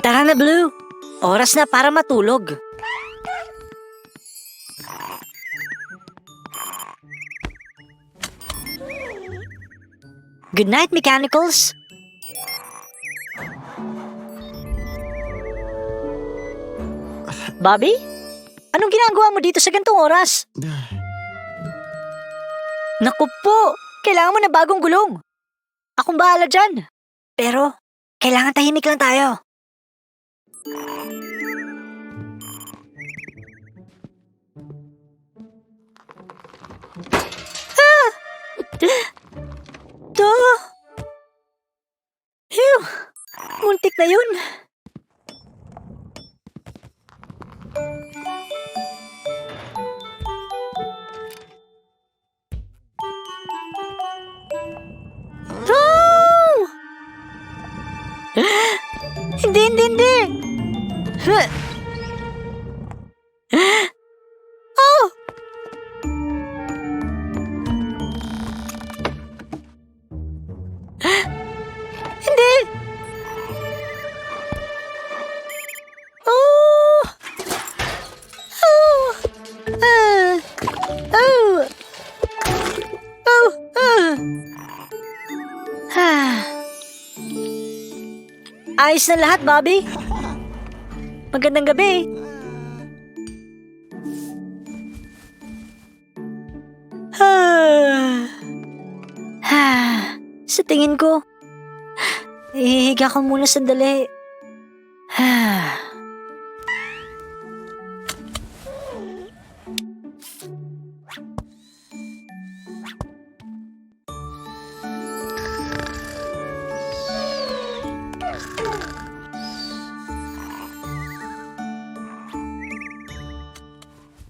Tara na, Blue. Oras na para matulog. Good night, Mechanicals. Bobby? Anong ginagawa mo dito sa gantong oras? Naku po, kailangan mo na bagong gulong. Akong bahala dyan. Pero, kailangan tahimik lang tayo. Ah! To! Phew! Muntik na yun. Oh! Hindi. Oh! Hindi! Oh! Oh! Oh! Ayos na lahat, Bobby. Magandang gabi. Sa tingin ko, ihiga ko muna sandali.